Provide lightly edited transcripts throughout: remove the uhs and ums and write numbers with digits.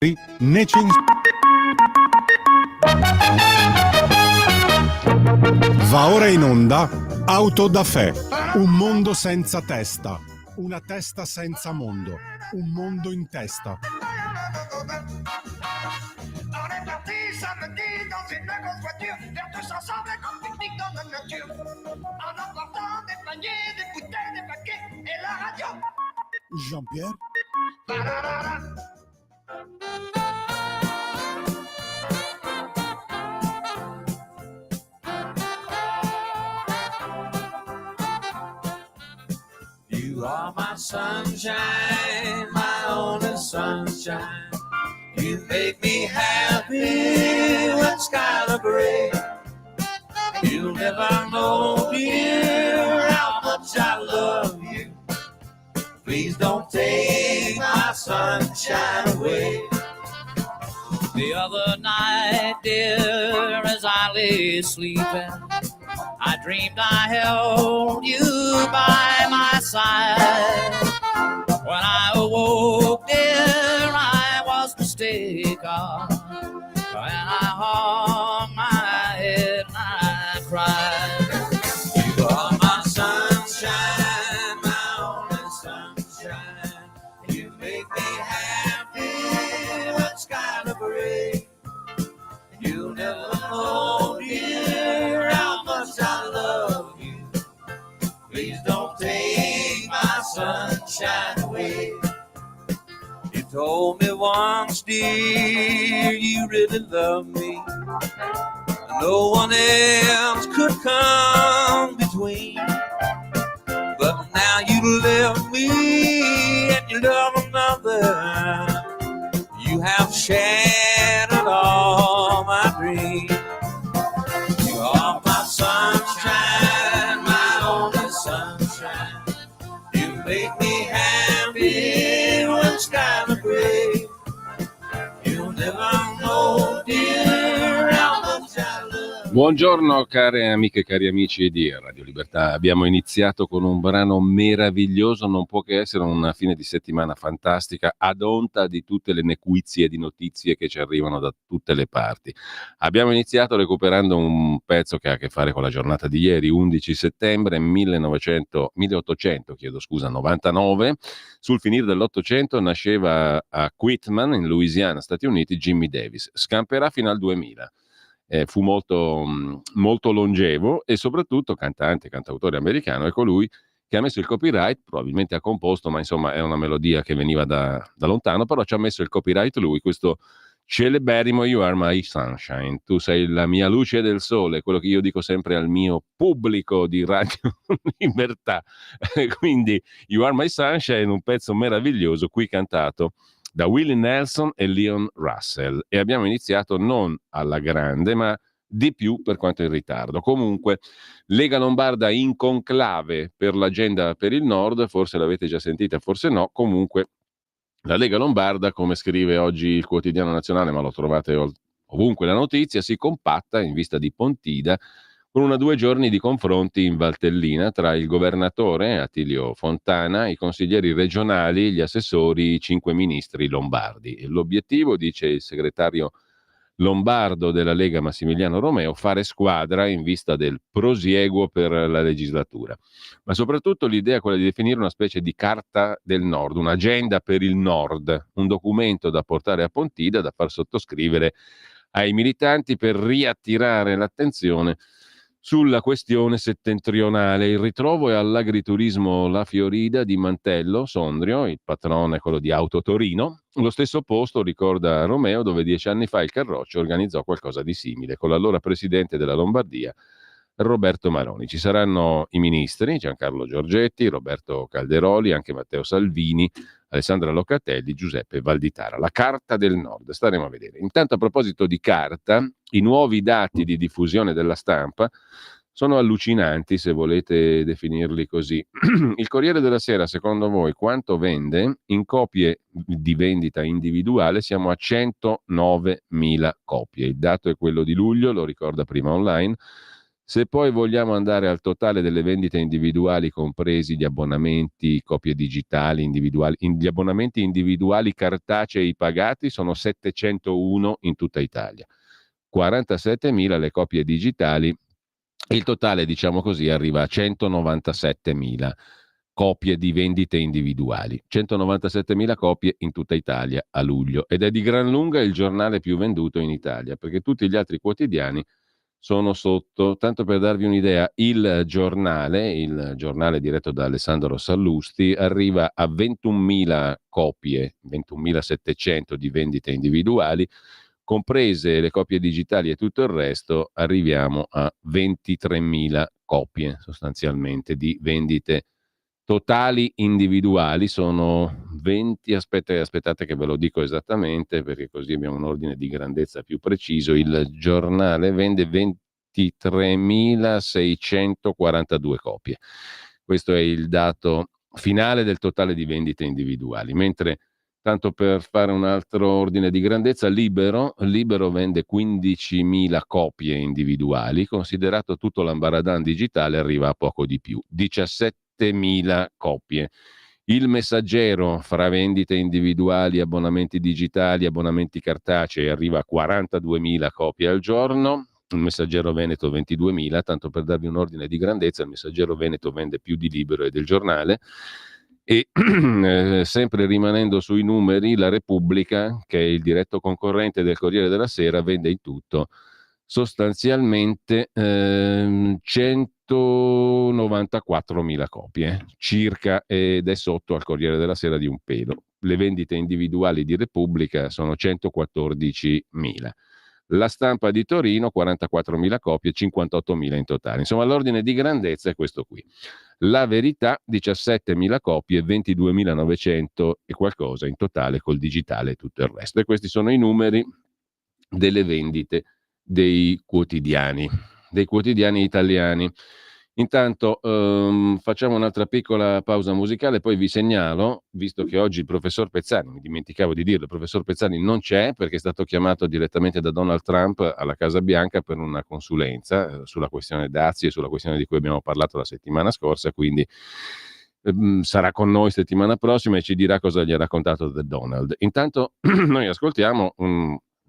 Va ora in onda Auto da Fè, un mondo senza testa, una testa senza mondo, un mondo in testa. On est parti samedi dans une grosse voiture, faire tous ensemble un grand pique-nique dans la nature. En emportant des paniers, des bouteilles, des paquets et la radio. Jean-Pierre? You are my sunshine, my only sunshine. You make me happy when skies are gray. You'll never know, dear, how much I love you. Please don't take my sunshine away. The other night, dear, as I lay sleeping, I dreamed I held you by my side. When I awoke, dear, I was mistaken. When I hung my head and I cried. You are my sunshine, my only sunshine. You make me happy when skies are gray. You'll never know, dear, how much I love you. Please don't take my sunshine away. You told me once, dear, you really love me. No one else could come between. But now you left me and you love another. You have shattered all my dreams. You are my sunshine, my only sunshine. You make me happy when skies are gray. You'll never know, dear, how much I love. Buongiorno care amiche e cari amici di Radio Libertà. Abbiamo iniziato con un brano meraviglioso, non può che essere una fine di settimana fantastica, ad onta di tutte le nequizie di notizie che ci arrivano da tutte le parti. Abbiamo iniziato recuperando un pezzo che ha a che fare con la giornata di ieri, 11 settembre 1899. Sul finire dell'Ottocento nasceva a Quitman, in Louisiana, Stati Uniti, Jimmy Davis. Scamperà fino al 2000. Fu molto longevo e soprattutto cantante, cantautore americano, è colui che ha messo il copyright, probabilmente ha composto, ma insomma è una melodia che veniva da lontano, però ci ha messo il copyright lui, questo celeberrimo You Are My Sunshine, tu sei la mia luce del sole, quello che io dico sempre al mio pubblico di Radio Libertà. Quindi You Are My Sunshine, un pezzo meraviglioso, qui cantato da Willie Nelson e Leon Russell, e abbiamo iniziato non alla grande ma di più per quanto in ritardo. Comunque Lega Lombarda in conclave per l'agenda per il Nord, forse l'avete già sentita, forse no. Comunque la Lega Lombarda, come scrive oggi il Quotidiano Nazionale, ma lo trovate ovunque la notizia, si compatta in vista di Pontida con 2 giorni di confronti in Valtellina tra il governatore Attilio Fontana, i consiglieri regionali, gli assessori, i 5 ministri lombardi. E l'obiettivo, dice il segretario lombardo della Lega Massimiliano Romeo, fare squadra in vista del prosieguo per la legislatura. Ma soprattutto l'idea è quella di definire una specie di carta del Nord, un'agenda per il Nord, un documento da portare a Pontida, da far sottoscrivere ai militanti per riattirare l'attenzione sulla questione settentrionale. Il ritrovo è all'agriturismo La Fiorida di Mantello, Sondrio, il patrono è quello di Autotorino, lo stesso posto, ricorda Romeo, dove 10 anni fa il Carroccio organizzò qualcosa di simile con l'allora presidente della Lombardia, Roberto Maroni. Ci saranno i ministri Giancarlo Giorgetti, Roberto Calderoli, anche Matteo Salvini, Alessandra Locatelli, Giuseppe Valditara. La carta del Nord, staremo a vedere. Intanto, a proposito di carta, i nuovi dati di diffusione della stampa sono allucinanti, se volete definirli così. Il Corriere della Sera, secondo voi, quanto vende? In copie di vendita individuale siamo a 109.000 copie. Il dato è quello di luglio, lo ricorda Prima Online. Se poi vogliamo andare al totale delle vendite individuali, compresi gli abbonamenti, copie digitali individuali, gli abbonamenti individuali cartacei pagati sono 701 in tutta Italia, 47.000 le copie digitali. Il totale, diciamo così, arriva a 197.000 copie di vendite individuali, 197.000 copie in tutta Italia a luglio, ed è di gran lunga il giornale più venduto in Italia, perché tutti gli altri quotidiani sono sotto. Tanto per darvi un'idea, il giornale diretto da Alessandro Sallusti, arriva a 21.000 copie, 21.700 di vendite individuali, comprese le copie digitali e tutto il resto, arriviamo a 23.000 copie sostanzialmente di vendite totali individuali. Sono 20, aspettate che ve lo dico esattamente, perché così abbiamo un ordine di grandezza più preciso. Il giornale vende 23.642 copie. Questo è il dato finale del totale di vendite individuali, mentre, tanto per fare un altro ordine di grandezza, Libero vende 15.000 copie individuali, considerato tutto l'ambaradan digitale arriva a poco di più, 17.000 copie. Il Messaggero, fra vendite individuali, abbonamenti digitali, abbonamenti cartacei, arriva a 42.000 copie al giorno. Il Messaggero Veneto 22.000, tanto per darvi un ordine di grandezza, il Messaggero Veneto vende più di Libero e del Giornale. E sempre rimanendo sui numeri, la Repubblica, che è il diretto concorrente del Corriere della Sera, vende in tutto sostanzialmente 194.000 copie circa, ed è sotto al Corriere della Sera di un pelo. Le vendite individuali di Repubblica sono 114.000. La Stampa di Torino 44.000 copie, 58.000 in totale. Insomma, l'ordine di grandezza è questo qui. La Verità 17.000 copie, 22.900 e qualcosa in totale col digitale e tutto il resto. E questi sono i numeri delle vendite dei quotidiani italiani. Intanto facciamo un'altra piccola pausa musicale, poi vi segnalo, visto che oggi il professor Pezzani, mi dimenticavo di dirlo, il professor Pezzani non c'è perché è stato chiamato direttamente da Donald Trump alla Casa Bianca per una consulenza sulla questione dazi e sulla questione di cui abbiamo parlato la settimana scorsa, quindi sarà con noi settimana prossima e ci dirà cosa gli ha raccontato da Donald. Intanto noi ascoltiamo,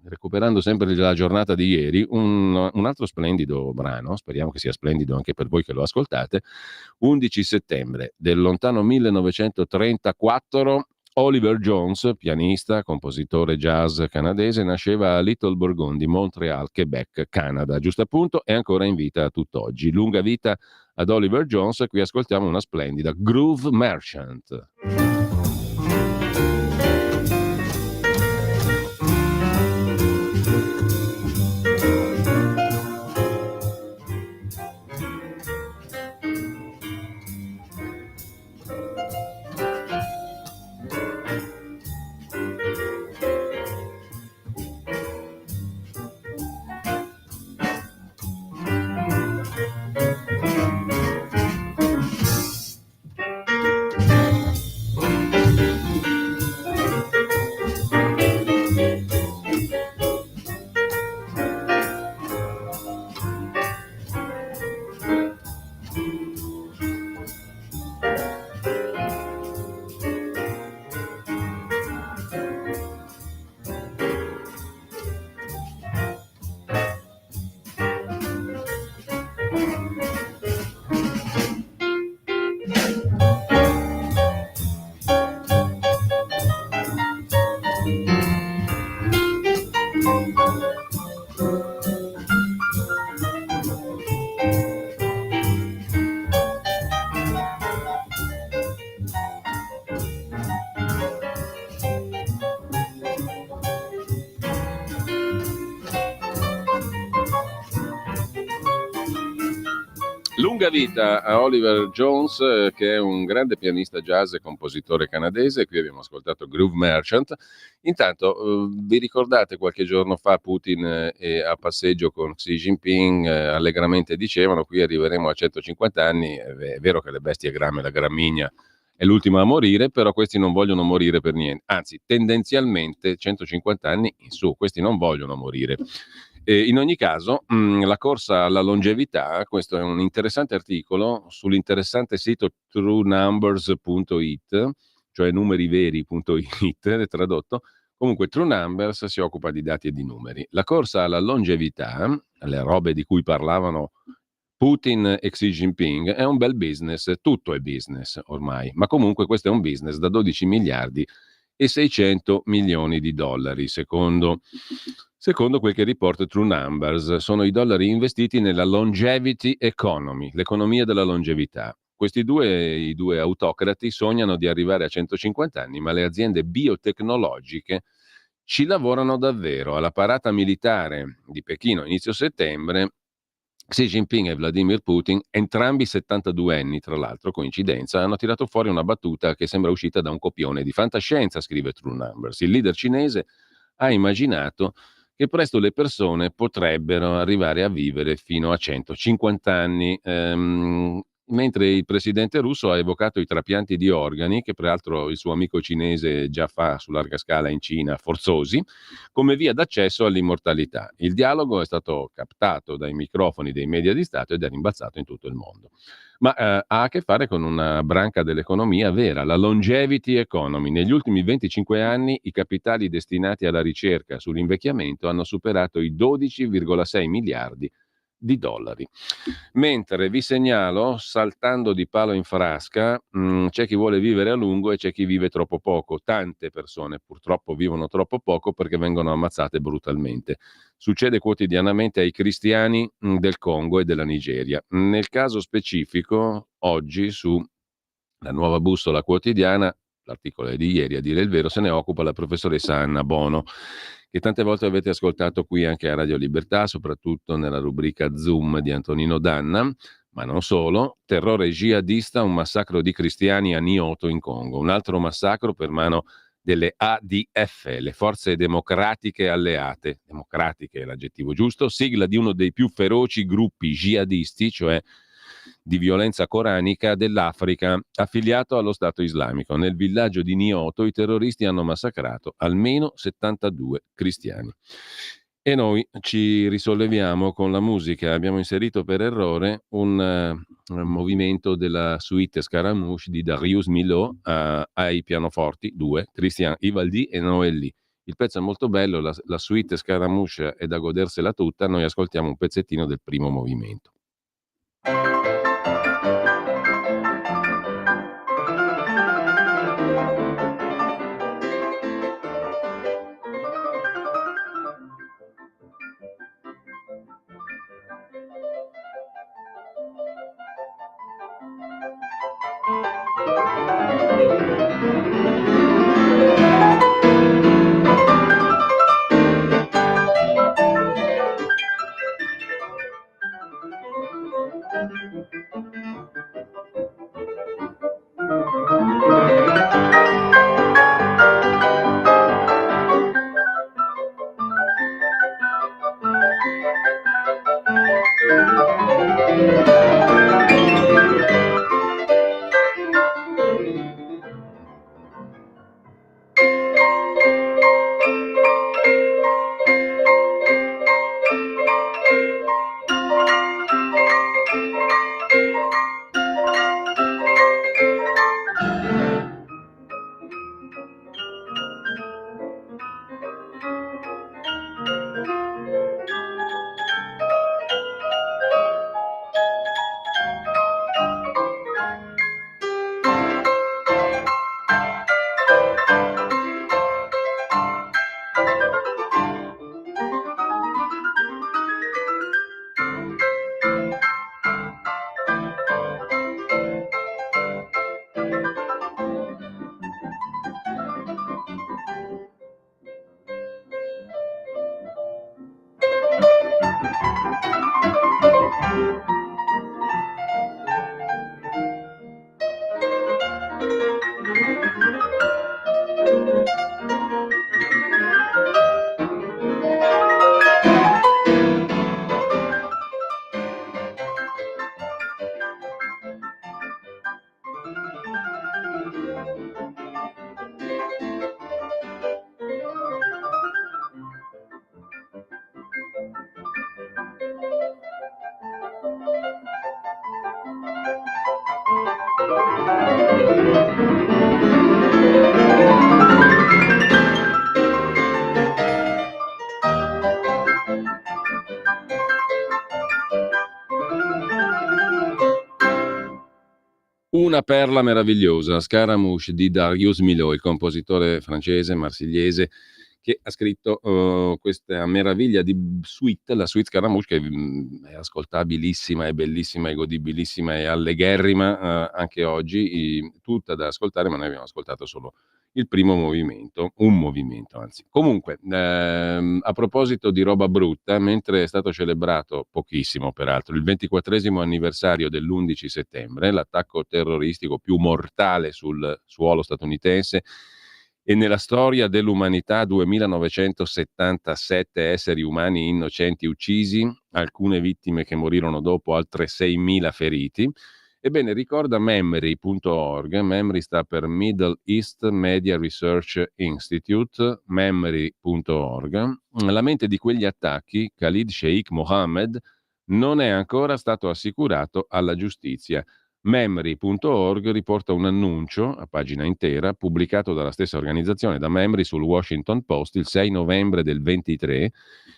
recuperando sempre la giornata di ieri, un altro splendido brano, speriamo che sia splendido anche per voi che lo ascoltate. 11 settembre del lontano 1934, Oliver Jones, pianista, compositore jazz canadese, nasceva a Little Burgundy, Montreal, Quebec, Canada. Giusto appunto, è ancora in vita a tutt'oggi. Lunga vita ad Oliver Jones. Qui ascoltiamo una splendida Groove Merchant. Lunga vita a Oliver Jones, che è un grande pianista jazz e compositore canadese. Qui abbiamo ascoltato Groove Merchant. Intanto vi ricordate qualche giorno fa Putin a passeggio con Xi Jinping allegramente dicevano: qui arriveremo a 150 anni, è vero che le bestie grame, la gramigna è l'ultima a morire, però questi non vogliono morire per niente, anzi tendenzialmente 150 anni in su, questi non vogliono morire. In ogni caso, la corsa alla longevità, questo è un interessante articolo sull'interessante sito truenumbers.it, cioè numeriveri.it, tradotto. Comunque True Numbers si occupa di dati e di numeri. La corsa alla longevità, le robe di cui parlavano Putin e Xi Jinping, è un bel business, tutto è business ormai, ma comunque questo è un business da 12 miliardi e 600 milioni di dollari, secondo quel che riporta True Numbers. Sono i dollari investiti nella longevity economy, l'economia della longevità. I due autocrati sognano di arrivare a 150 anni, ma le aziende biotecnologiche ci lavorano davvero. Alla parata militare di Pechino inizio settembre, Xi Jinping e Vladimir Putin, entrambi 72 anni, tra l'altro, coincidenza, hanno tirato fuori una battuta che sembra uscita da un copione di fantascienza, scrive True Numbers. Il leader cinese ha immaginato che presto le persone potrebbero arrivare a vivere fino a 150 anni, mentre il presidente russo ha evocato i trapianti di organi, che peraltro il suo amico cinese già fa su larga scala in Cina, forzosi, come via d'accesso all'immortalità. Il dialogo è stato captato dai microfoni dei media di Stato ed è rimbalzato in tutto il mondo. Ma ha a che fare con una branca dell'economia vera, la longevity economy. Negli ultimi 25 anni i capitali destinati alla ricerca sull'invecchiamento hanno superato i 12,6 miliardi di dollari. Mentre vi segnalo, saltando di palo in frasca, c'è chi vuole vivere a lungo e c'è chi vive troppo poco. Tante persone purtroppo vivono troppo poco perché vengono ammazzate brutalmente. Succede quotidianamente ai cristiani del Congo e della Nigeria. Nel caso specifico, oggi su La Nuova Bussola Quotidiana, l'articolo è di ieri, a dire il vero, se ne occupa la professoressa Anna Bono, che tante volte avete ascoltato qui anche a Radio Libertà, soprattutto nella rubrica Zoom di Antonino Danna, ma non solo. Terrore jihadista, un massacro di cristiani a Nioto in Congo, un altro massacro per mano delle ADF, le forze democratiche alleate, democratiche è l'aggettivo giusto, sigla di uno dei più feroci gruppi jihadisti, cioè di violenza coranica dell'Africa, affiliato allo Stato islamico. Nel villaggio di Nioto i terroristi hanno massacrato almeno 72 cristiani. E noi ci risolleviamo con la musica. Abbiamo inserito per errore un movimento della suite Scaramouche di Darius Milhaud ai pianoforti, 2, Christian Ivaldi e Noël. Il pezzo è molto bello, la suite Scaramouche è da godersela tutta. Noi ascoltiamo un pezzettino del primo movimento. Una perla meravigliosa, Scaramouche di Darius Milhaud, il compositore francese, marsigliese, che ha scritto questa meraviglia di suite, la suite Scaramouche, che è ascoltabilissima, è bellissima, è godibilissima, è allegherrima anche oggi, tutta da ascoltare, ma noi abbiamo ascoltato solo il primo movimento, un movimento anzi. Comunque, a proposito di roba brutta, mentre è stato celebrato pochissimo peraltro il 24esimo anniversario dell'11 settembre, l'attacco terroristico più mortale sul suolo statunitense e nella storia dell'umanità, 2977 esseri umani innocenti uccisi, alcune vittime che morirono dopo, altre 6.000 feriti. Ebbene, ricorda Memory.org, Memory sta per Middle East Media Research Institute, Memory.org, la mente di quegli attacchi, Khalid Sheikh Mohammed, non è ancora stato assicurato alla giustizia. Memory.org riporta un annuncio, a pagina intera, pubblicato dalla stessa organizzazione, da Memory sul Washington Post il 6 novembre del 23,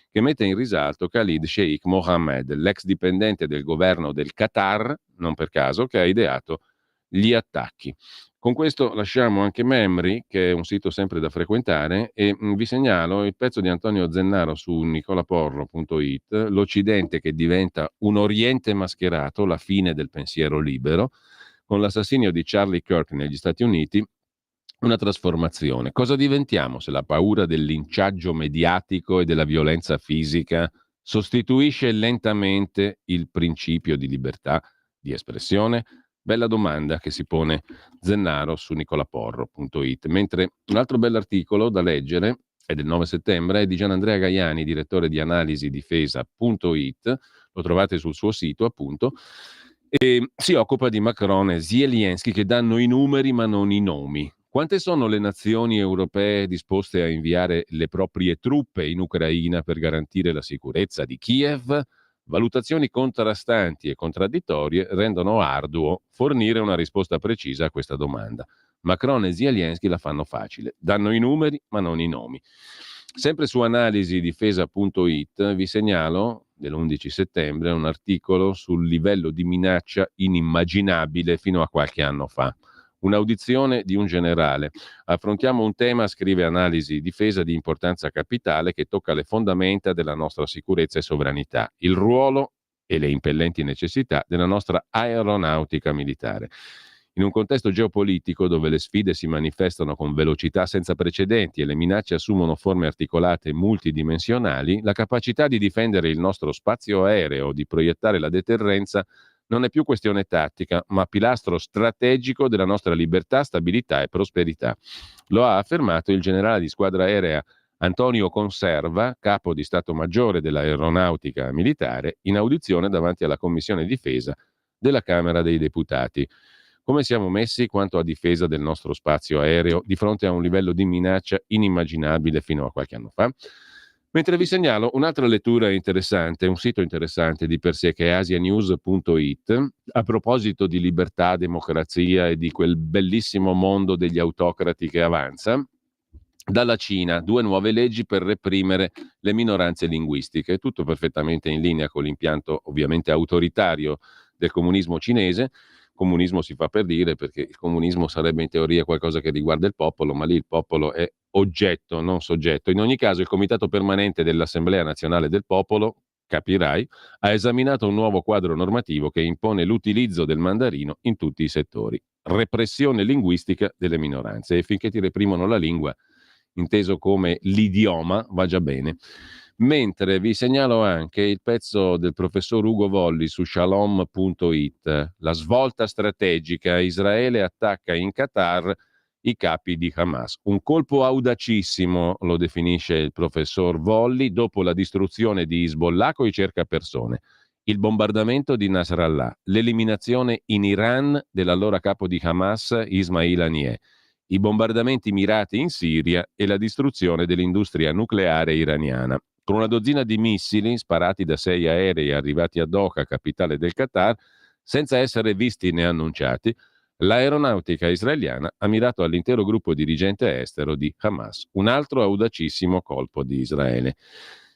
che mette in risalto Khalid Sheikh Mohammed, l'ex dipendente del governo del Qatar, non per caso, che ha ideato gli attacchi. Con questo lasciamo anche Memory, che è un sito sempre da frequentare, e vi segnalo il pezzo di Antonio Zennaro su nicolaporro.it, l'Occidente che diventa un Oriente mascherato, la fine del pensiero libero, con l'assassinio di Charlie Kirk negli Stati Uniti, una trasformazione. Cosa diventiamo se la paura del linciaggio mediatico e della violenza fisica sostituisce lentamente il principio di libertà di espressione? Bella domanda che si pone Zennaro su nicolaporro.it. Mentre un altro bell'articolo da leggere è del 9 settembre, è di Gianandrea Gaiani, direttore di analisi difesa.it, lo trovate sul suo sito appunto, e si occupa di Macron e Zelensky che danno i numeri ma non i nomi. Quante sono le nazioni europee disposte a inviare le proprie truppe in Ucraina per garantire la sicurezza di Kiev? Valutazioni contrastanti e contraddittorie rendono arduo fornire una risposta precisa a questa domanda. Macron e Zelensky la fanno facile, danno i numeri ma non i nomi. Sempre su analisidifesa.it vi segnalo dell'11 settembre un articolo sul livello di minaccia inimmaginabile fino a qualche anno fa. Un'audizione di un generale. Affrontiamo un tema, scrive Analisi Difesa, di importanza capitale che tocca le fondamenta della nostra sicurezza e sovranità, il ruolo e le impellenti necessità della nostra aeronautica militare. In un contesto geopolitico dove le sfide si manifestano con velocità senza precedenti e le minacce assumono forme articolate e multidimensionali, la capacità di difendere il nostro spazio aereo, di proiettare la deterrenza, non è più questione tattica, ma pilastro strategico della nostra libertà, stabilità e prosperità. Lo ha affermato il generale di squadra aerea Antonio Conserva, capo di Stato Maggiore dell'Aeronautica Militare, in audizione davanti alla Commissione Difesa della Camera dei Deputati. Come siamo messi quanto a difesa del nostro spazio aereo di fronte a un livello di minaccia inimmaginabile fino a qualche anno fa? Mentre vi segnalo un'altra lettura interessante, un sito interessante di per sé che è asianews.it, a proposito di libertà, democrazia e di quel bellissimo mondo degli autocrati che avanza. Dalla Cina, 2 nuove leggi per reprimere le minoranze linguistiche, tutto perfettamente in linea con l'impianto ovviamente autoritario del comunismo cinese. Comunismo si fa per dire perché il comunismo sarebbe in teoria qualcosa che riguarda il popolo, ma lì il popolo è oggetto, non soggetto. In ogni caso il Comitato Permanente dell'Assemblea Nazionale del Popolo, capirai, ha esaminato un nuovo quadro normativo che impone l'utilizzo del mandarino in tutti i settori. Repressione linguistica delle minoranze, e finché ti reprimono la lingua, inteso come l'idioma, va già bene. Mentre vi segnalo anche il pezzo del professor Ugo Volli su shalom.it, la svolta strategica, Israele attacca in Qatar i capi di Hamas. Un colpo audacissimo, lo definisce il professor Volli, dopo la distruzione di Hezbollah coi cercapersone, il bombardamento di Nasrallah, l'eliminazione in Iran dell'allora capo di Hamas Ismail Haniyeh, i bombardamenti mirati in Siria e la distruzione dell'industria nucleare iraniana. Con una dozzina di missili sparati da 6 aerei arrivati a Doha, capitale del Qatar, senza essere visti né annunciati, L'aeronautica israeliana ha mirato all'intero gruppo dirigente estero di Hamas, un altro audacissimo colpo di Israele.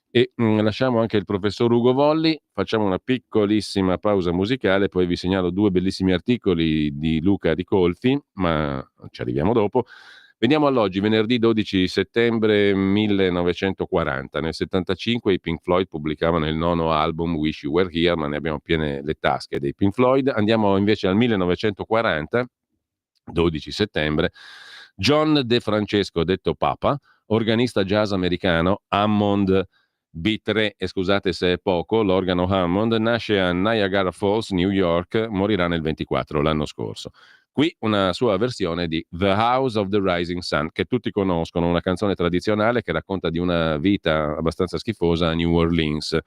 E lasciamo anche il professor Ugo Volli, facciamo una piccolissima pausa musicale, poi vi segnalo due bellissimi articoli di Luca Ricolfi, ma ci arriviamo dopo. Veniamo all'oggi, venerdì 12 settembre 1940. Nel 75 i Pink Floyd pubblicavano il nono album Wish You Were Here, ma ne abbiamo piene le tasche dei Pink Floyd. Andiamo invece al 1940, 12 settembre. John De Francesco, detto Papa, organista jazz americano, Hammond B3, e scusate se è poco, l'organo Hammond, nasce a Niagara Falls, New York, morirà nel 24, l'anno scorso. Qui una sua versione di The House of the Rising Sun, che tutti conoscono, una canzone tradizionale che racconta di una vita abbastanza schifosa a New Orleans.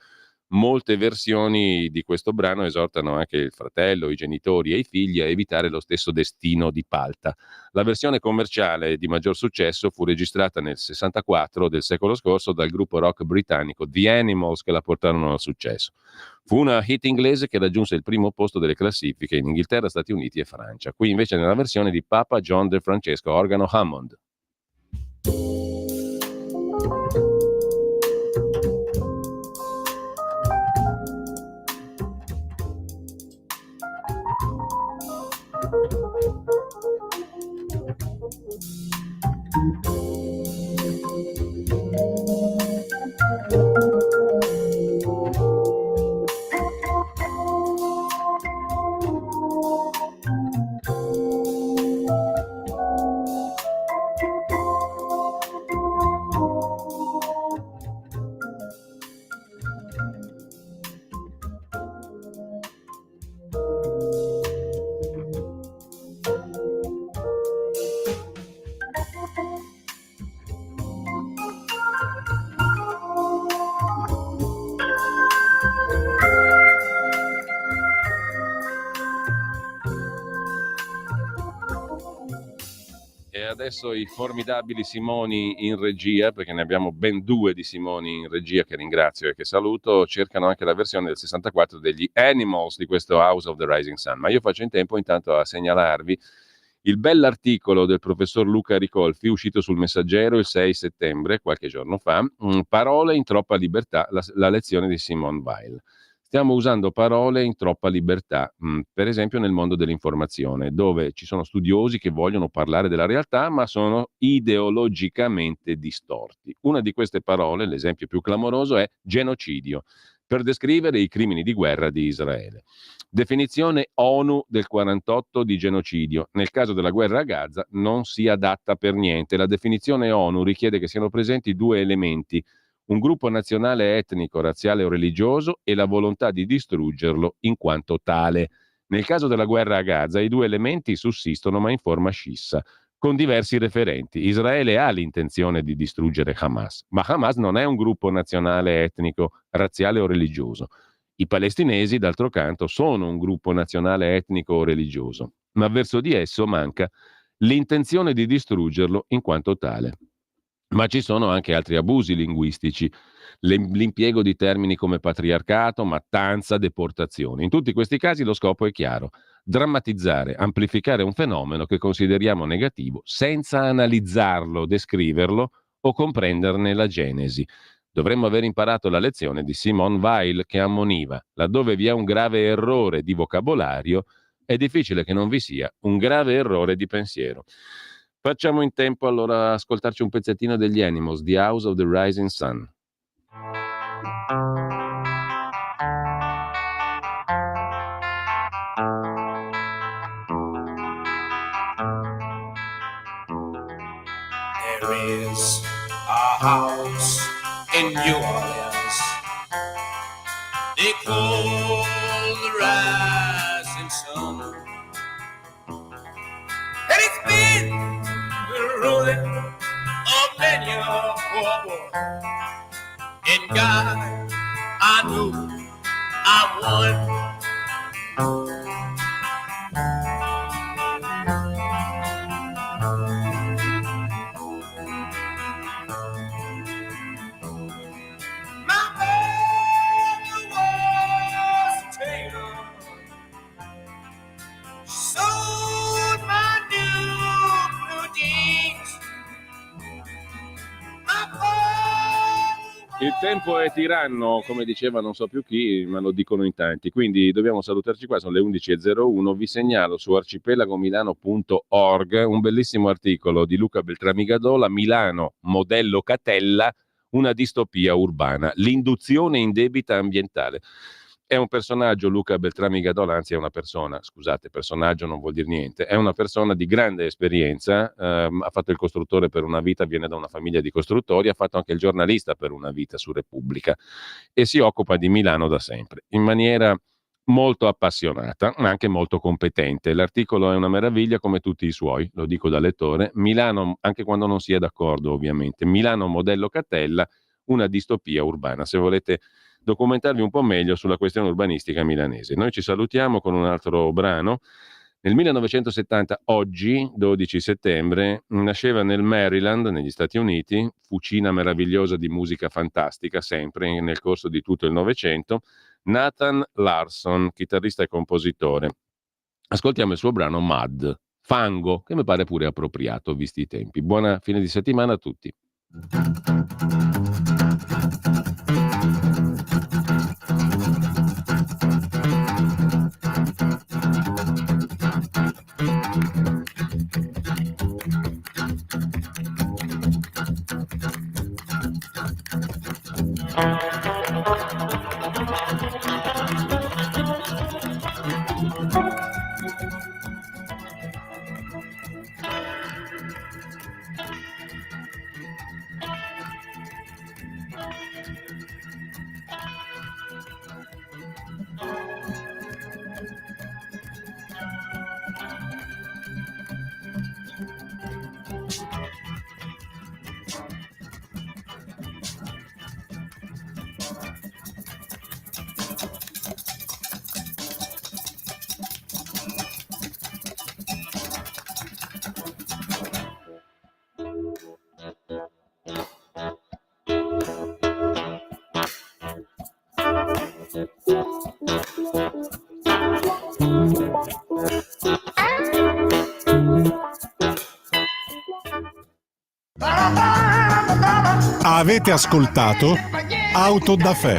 Molte versioni di questo brano esortano anche il fratello, i genitori e i figli a evitare lo stesso destino di Palta. La versione commerciale di maggior successo fu registrata nel 64 del secolo scorso dal gruppo rock britannico The Animals, che la portarono al successo. Fu una hit inglese che raggiunse il primo posto delle classifiche in Inghilterra, Stati Uniti e Francia. Qui invece nella versione di Papa John De Francesco, organo Hammond. Adesso i formidabili Simoni in regia, perché ne abbiamo ben due di Simoni in regia che ringrazio e che saluto, cercano anche la versione del 64 degli Animals di questo House of the Rising Sun. Ma io faccio in tempo intanto a segnalarvi il bell'articolo del professor Luca Ricolfi uscito sul Messaggero il 6 settembre, qualche giorno fa, Parole in troppa libertà, la lezione di Simone Weil. Stiamo usando parole in troppa libertà, per esempio nel mondo dell'informazione, dove ci sono studiosi che vogliono parlare della realtà, ma sono ideologicamente distorti. Una di queste parole, l'esempio più clamoroso, è genocidio, per descrivere i crimini di guerra di Israele. Definizione ONU del 48 di genocidio. Nel caso della guerra a Gaza non si adatta per niente. La definizione ONU richiede che siano presenti due elementi: un gruppo nazionale etnico, razziale o religioso e la volontà di distruggerlo in quanto tale. Nel caso della guerra a Gaza i due elementi sussistono ma in forma scissa, con diversi referenti. Israele ha l'intenzione di distruggere Hamas, ma Hamas non è un gruppo nazionale etnico, razziale o religioso. I palestinesi, d'altro canto, sono un gruppo nazionale etnico o religioso, ma verso di esso manca l'intenzione di distruggerlo in quanto tale. Ma ci sono anche altri abusi linguistici, l'impiego di termini come patriarcato, mattanza, deportazione. In tutti questi casi lo scopo è chiaro: drammatizzare, amplificare un fenomeno che consideriamo negativo senza analizzarlo, descriverlo o comprenderne la genesi. Dovremmo aver imparato la lezione di Simone Weil che ammoniva: laddove vi è un grave errore di vocabolario, è difficile che non vi sia un grave errore di pensiero. Facciamo in tempo allora a ascoltarci un pezzettino degli Animals, The House of the Rising Sun. There is a house in New Orleans they call the Rising Sun, and it's been the ruin of many a poor boy. In God I know I'm one. My mother was a tailor, so Il tempo è tiranno, come diceva non so più chi, ma lo dicono in tanti, quindi dobbiamo salutarci qua, sono le 11.01, vi segnalo su arcipelagomilano.org un bellissimo articolo di Luca Beltrami Gadola, Milano, modello Catella, una distopia urbana, l'induzione indebita ambientale. È un personaggio, Luca Beltrami Gadola, anzi è una persona, scusate, personaggio non vuol dire niente, è una persona di grande esperienza, ha fatto il costruttore per una vita, viene da una famiglia di costruttori, ha fatto anche il giornalista per una vita su Repubblica e si occupa di Milano da sempre, in maniera molto appassionata, ma anche molto competente. L'articolo è una meraviglia come tutti i suoi, lo dico da lettore. Milano, anche quando non si è d'accordo ovviamente, Milano modello Catella, una distopia urbana. Se volete documentarvi un po' meglio sulla questione urbanistica milanese. Noi ci salutiamo con un altro brano. Nel 1970, oggi, 12 settembre, nasceva nel Maryland, negli Stati Uniti, fucina meravigliosa di musica fantastica, sempre nel corso di tutto il Novecento, Nathan Larson, chitarrista e compositore. Ascoltiamo il suo brano Mud, fango, che mi pare pure appropriato visti i tempi. Buona fine di settimana a tutti. Avete ascoltato Auto da Fè.